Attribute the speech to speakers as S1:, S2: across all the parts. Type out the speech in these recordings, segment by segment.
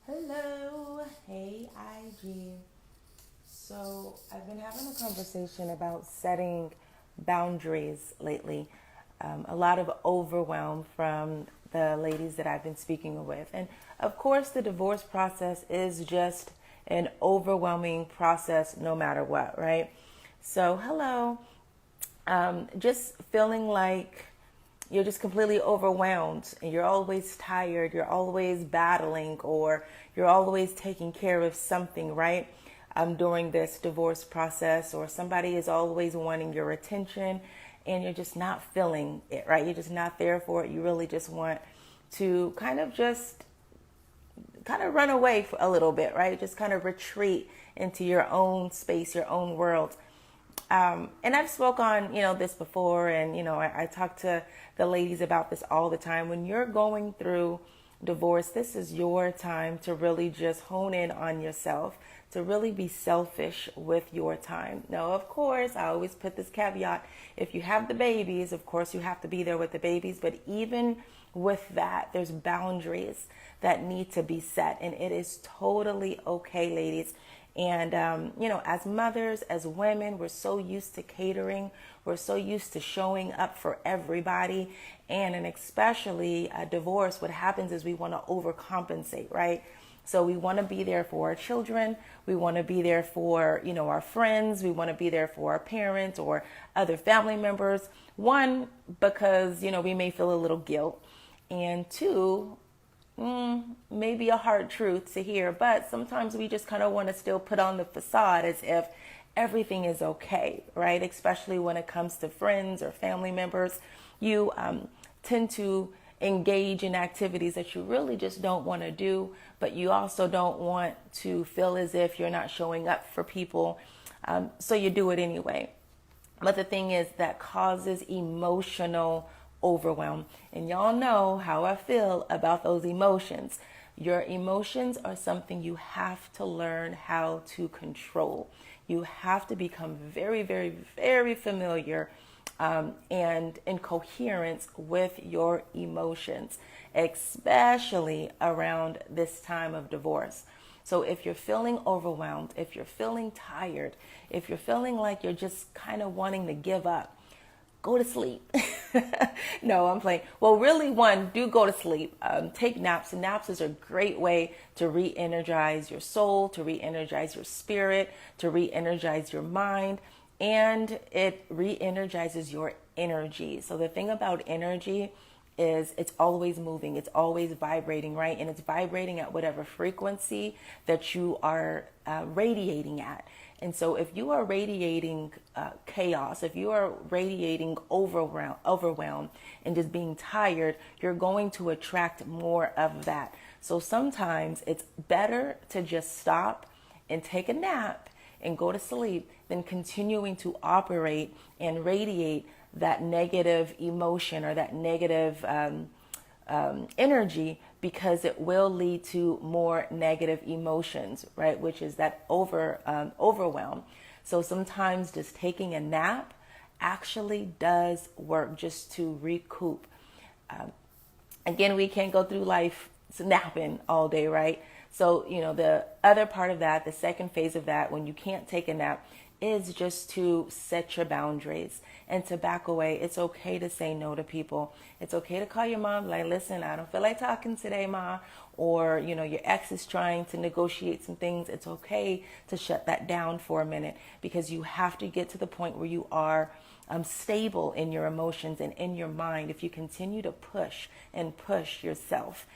S1: Hello, hey IG. So I've been having a conversation about setting boundaries lately. A lot of overwhelm from the ladies that I've been speaking with. And of course, the divorce process is just an overwhelming process no matter what, right? So, hello. Just feeling like you're just completely overwhelmed and you're always tired, you're always battling, or you're always taking care of something, right? During this divorce process, or somebody is always wanting your attention and you're just not feeling it, right? You're just not there for it. You really just want to kind of run away for a little bit, right? Just kind of retreat into your own space, your own world. And I've spoke on, this before, and, I talk to the ladies about this all the time. When you're going through divorce, this is your time to really just hone in on yourself, to really be selfish with your time. Now, of course, I always put this caveat. If you have the babies, of course, you have to be there with the babies. But even with that, there's boundaries that need to be set. And it is totally okay, ladies. And, as mothers, as women, we're so used to catering. We're so used to showing up for everybody. And especially a divorce, what happens is we want to overcompensate, right? So we want to be there for our children. We want to be there for, our friends. We want to be there for our parents or other family members. One, because, we may feel a little guilt. And two, maybe a hard truth to hear, but sometimes we just kind of want to still put on the facade as if everything is okay, right? Especially when it comes to friends or family members. You tend to engage in activities that you really just don't want to do, but you also don't want to feel as if you're not showing up for people. So you do it anyway. But the thing is, that causes emotional overwhelm. And y'all know how I feel about those emotions. Your emotions are something you have to learn how to control. You have to become very, very, very familiar and in coherence with your emotions, especially around this time of divorce. So if you're feeling overwhelmed, if you're feeling tired, if you're feeling like you're just kind of wanting to give up, go to sleep. No, I'm playing. Well, really, one, do go to sleep. Take naps. Naps is a great way to re-energize your soul, to re-energize your spirit, to re-energize your mind, and it re-energizes your energy. So the thing about energy is it's always moving, it's always vibrating, right? And it's vibrating at whatever frequency that you are radiating at. And so if you are radiating chaos, if you are radiating overwhelm and just being tired, you're going to attract more of that. So sometimes it's better to just stop and take a nap and go to sleep than continuing to operate and radiate that negative emotion or that negative energy, because it will lead to more negative emotions, right? Which is that overwhelm. So sometimes just taking a nap actually does work just to recoup. Again, we can't go through life napping all day, right? So, the other part of that, the second phase of that, when you can't take a nap, is just to set your boundaries and to back away. It's okay to say no to people. It's okay to call your mom, like, listen, I don't feel like talking today, ma. Or, your ex is trying to negotiate some things. It's okay to shut that down for a minute, because you have to get to the point where you are stable in your emotions and in your mind. If you continue to push and push yourself,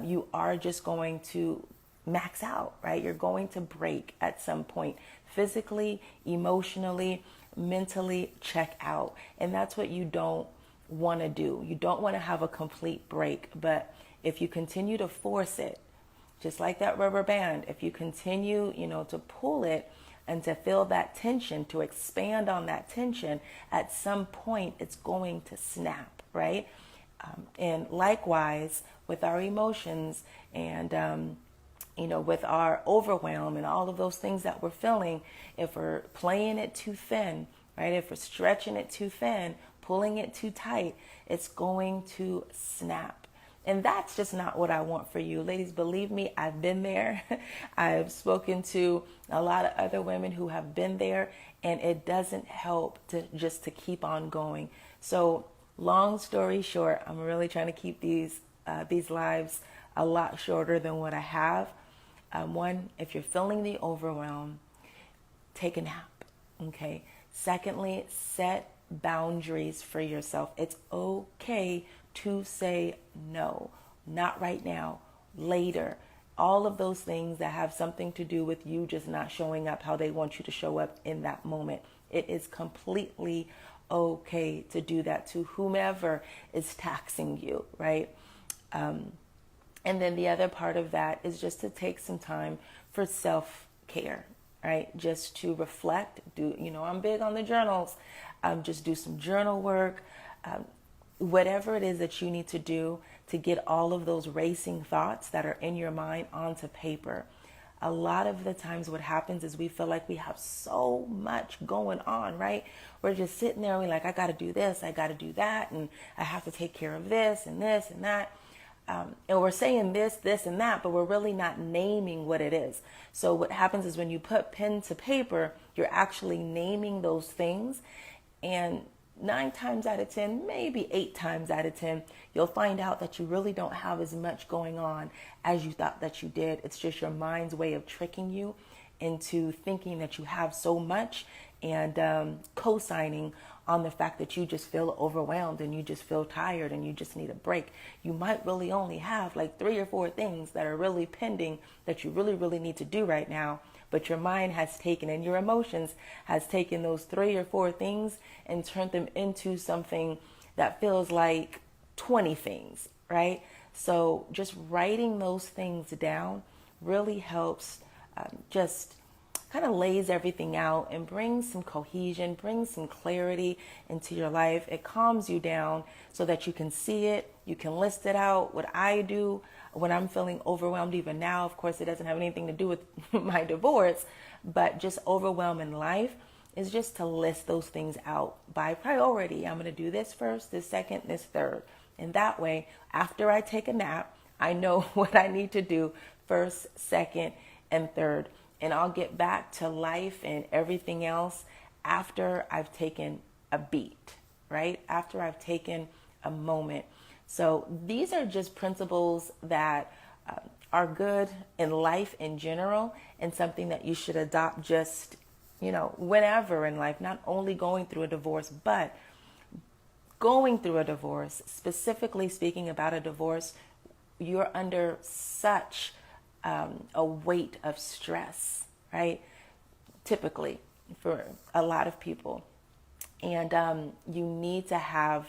S1: you are just going to max out, right? You're going to break at some point, physically, emotionally, mentally check out. And that's what you don't want to do. You don't want to have a complete break. But if you continue to force it, just like that rubber band, if you continue, to pull it and to feel that tension, to expand on that tension, at some point it's going to snap, right? And likewise with our emotions and, with our overwhelm and all of those things that we're feeling, if we're playing it too thin, right? If we're stretching it too thin, pulling it too tight, it's going to snap. And that's just not what I want for you. Ladies, believe me, I've been there. I've spoken to a lot of other women who have been there, and it doesn't help to keep on going. So long story short, I'm really trying to keep these lives a lot shorter than what I have. One, if you're feeling the overwhelm, take a nap, okay? Secondly, set boundaries for yourself. It's okay to say no, not right now, later. All of those things that have something to do with you just not showing up how they want you to show up in that moment. It is completely okay to do that to whomever is taxing you, right? And then the other part of that is just to take some time for self-care, right? Just to reflect, I'm big on the journals. Just do some journal work, whatever it is that you need to do to get all of those racing thoughts that are in your mind onto paper. A lot of the times what happens is we feel like we have so much going on, right? We're just sitting there, we're like, I got to do this, I got to do that, and I have to take care of this and this and that. And we're saying this, and that, but we're really not naming what it is. So what happens is when you put pen to paper, you're actually naming those things. And 9 times out of 10, maybe 8 times out of 10, you'll find out that you really don't have as much going on as you thought that you did. It's just your mind's way of tricking you into thinking that you have so much and co-signing on the fact that you just feel overwhelmed and you just feel tired and you just need a break. You might really only have like 3 or 4 things that are really pending that you really, really need to do right now. But your mind has taken and your emotions has taken those 3 or 4 things and turned them into something that feels like 20 things, right? So just writing those things down really helps, just kind of lays everything out and brings some cohesion, brings some clarity into your life. It calms you down so that you can see it, you can list it out. What I do when I'm feeling overwhelmed, even now, of course, it doesn't have anything to do with my divorce, but just overwhelm in life is just to list those things out by priority. I'm going to do this first, this second, this third. And that way, after I take a nap, I know what I need to do first, second, and third. And I'll get back to life and everything else after I've taken a beat, right? After I've taken a moment. So these are just principles that are good in life in general and something that you should adopt just, whenever in life, not only going through a divorce, but going through a divorce, specifically speaking about a divorce, you're under such a weight of stress, right? Typically for a lot of people. And you need to have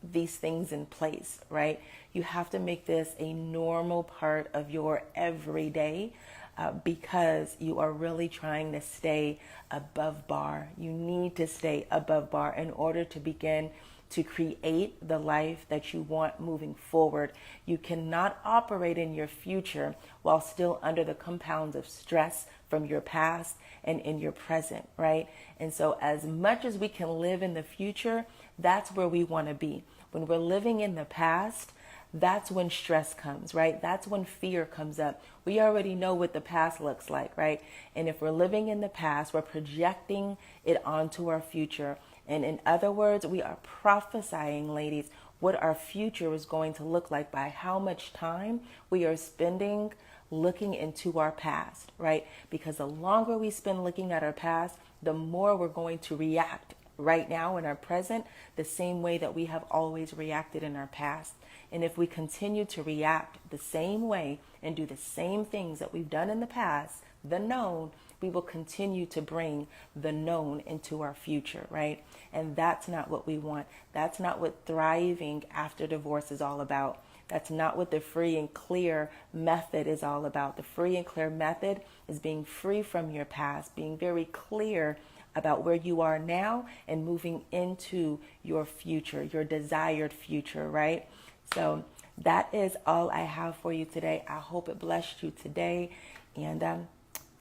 S1: these things in place, right? You have to make this a normal part of your everyday because you are really trying to stay above bar. You need to stay above bar in order to begin to create the life that you want moving forward. You cannot operate in your future while still under the compounds of stress from your past and in your present, right? And so as much as we can live in the future, that's where we want to be. When we're living in the past, that's when stress comes, right? That's when fear comes up. We already know what the past looks like, right? And if we're living in the past, we're projecting it onto our future. And in other words, we are prophesying, ladies, what our future is going to look like by how much time we are spending looking into our past, right? Because the longer we spend looking at our past, the more we're going to react right now in our present the same way that we have always reacted in our past. And if we continue to react the same way and do the same things that we've done in the past, the known, we will continue to bring the known into our future, right? And that's not what we want. That's not what thriving after divorce is all about. That's not what the free and clear method is all about. The free and clear method is being free from your past, being very clear about where you are now and moving into your future, your desired future, right? So that is all I have for you today. I hope it blessed you today. And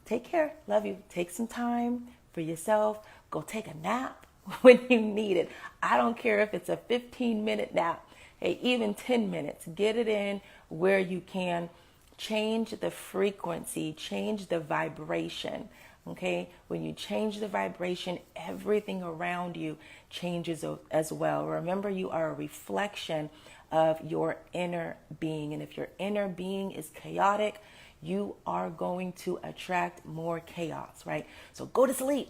S1: take care. Love you. Take some time for yourself. Go take a nap when you need it. I don't care if it's a 15-minute nap. Hey, even 10 minutes, get it in where you can. Change the frequency, change the vibration. Okay, when you change the vibration, everything around you changes as well. Remember, you are a reflection of your inner being. And if your inner being is chaotic, you are going to attract more chaos, right? So go to sleep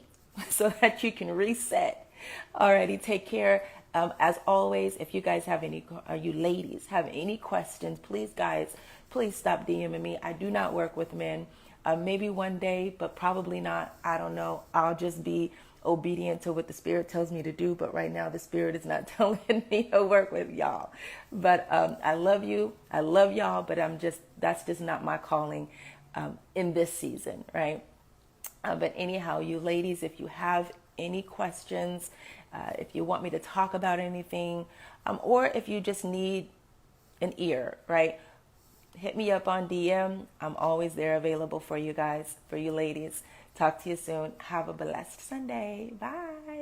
S1: so that you can reset. Alrighty, take care. As always, if you guys have any, you ladies have any questions, please, guys, please stop DMing me. I do not work with men. Maybe one day, but probably not. I don't know. I'll just be obedient to what the Spirit tells me to do. But right now, the Spirit is not telling me to work with y'all. But I love you. I love y'all. But that's just not my calling in this season, right? But anyhow, you ladies, if you have any questions, if you want me to talk about anything, or if you just need an ear, right? Hit me up on DM. I'm always there available for you guys, for you ladies. Talk to you soon. Have a blessed Sunday. Bye.